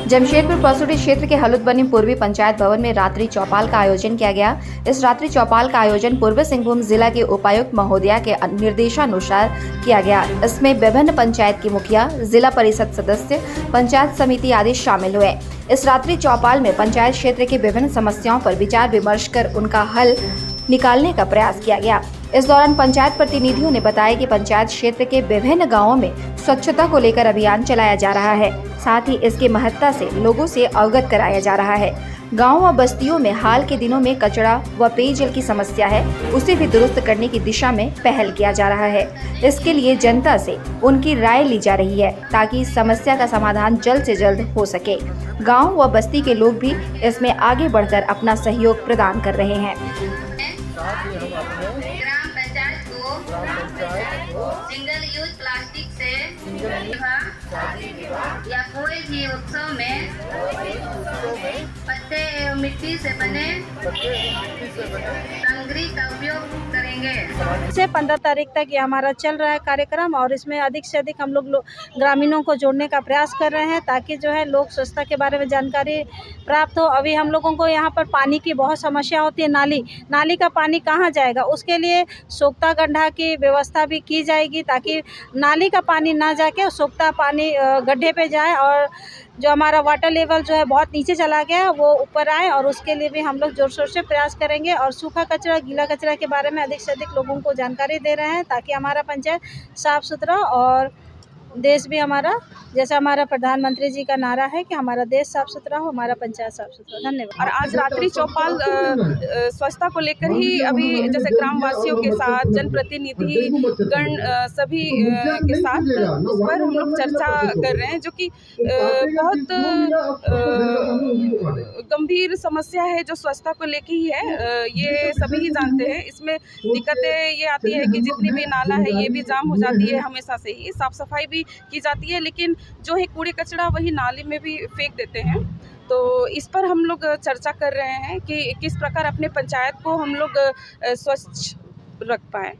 जमशेदपुर पसुड़ी क्षेत्र के हलुदबनी पूर्वी पंचायत भवन में रात्रि चौपाल का आयोजन किया गया। इस रात्रि चौपाल का आयोजन पूर्वी सिंहभूम जिला के उपायुक्त महोदया के निर्देशानुसार किया गया। इसमें विभिन्न पंचायत के मुखिया, जिला परिषद सदस्य, पंचायत समिति आदि शामिल हुए। इस रात्रि चौपाल में पंचायत क्षेत्र की विभिन्न समस्याओं पर विचार विमर्श कर उनका हल निकालने का प्रयास किया गया। इस दौरान पंचायत प्रतिनिधियों ने बताया कि पंचायत क्षेत्र के विभिन्न गांवों में स्वच्छता को लेकर अभियान चलाया जा रहा है, साथ ही इसकी महत्ता से लोगों से अवगत कराया जा रहा है। गांव व बस्तियों में हाल के दिनों में कचरा व पेयजल की समस्या है, उसे भी दुरुस्त करने की दिशा में पहल किया जा रहा है। इसके लिए जनता से उनकी राय ली जा रही है ताकि समस्या का समाधान जल्द से जल्द हो सके। गाँव व बस्ती के लोग भी इसमें आगे बढ़कर अपना सहयोग प्रदान कर रहे हैं। ग्राम पंचायत को सिंगल यूज प्लास्टिक से या कोई भी उत्सव में पत्ते एवं मिट्टी से बने सामग्री का उपयोग करेंगे। से 15 तारीख तक ये हमारा चल रहा है कार्यक्रम और इसमें अधिक से अधिक हम लोग ग्रामीणों को जोड़ने का प्रयास कर रहे हैं ताकि जो है लोग स्वच्छता के बारे में जानकारी प्राप्त हो। अभी हम लोगों को यहाँ पर पानी की बहुत समस्या होती है। नाली का पानी कहाँ जाएगा, उसके लिए सोख्ता गड्ढा की व्यवस्था भी की जाएगी ताकि नाली का पानी ना जाके सोख्ता पानी गड्ढे पे जाए और जो हमारा वाटर लेवल जो है बहुत नीचे चला गया है वो ऊपर आए। और उसके लिए भी हम लोग जोर शोर से प्रयास करेंगे और सूखा कचरा, गीला कचरा के बारे में अधिक से अधिक लोगों को जानकारी दे रहे हैं ताकि हमारा पंचायत साफ सुथरा और देश भी हमारा, जैसा हमारा प्रधानमंत्री जी का नारा है कि हमारा देश साफ सुथरा हो, हमारा पंचायत साफ सुथरा। धन्यवाद। और आज रात्रि चौपाल स्वच्छता को लेकर ही अभी जैसे ग्रामवासियों के साथ, जनप्रतिनिधि गण सभी के साथ उस पर हम लोग चर्चा कर रहे हैं, जो कि बहुत गंभीर समस्या है जो स्वच्छता को लेकर ही है। ये सभी ही जानते हैं। इसमें दिक्कतें ये आती है कि जितनी भी नाला है ये भी जाम हो जाती है हमेशा से ही। साफ सफाई भी की जाती है लेकिन जो है कूड़े कचरा वही नाली में भी फेंक देते हैं। तो इस पर हम लोग चर्चा कर रहे हैं कि किस प्रकार अपने पंचायत को हम लोग स्वच्छ रख पाएँ।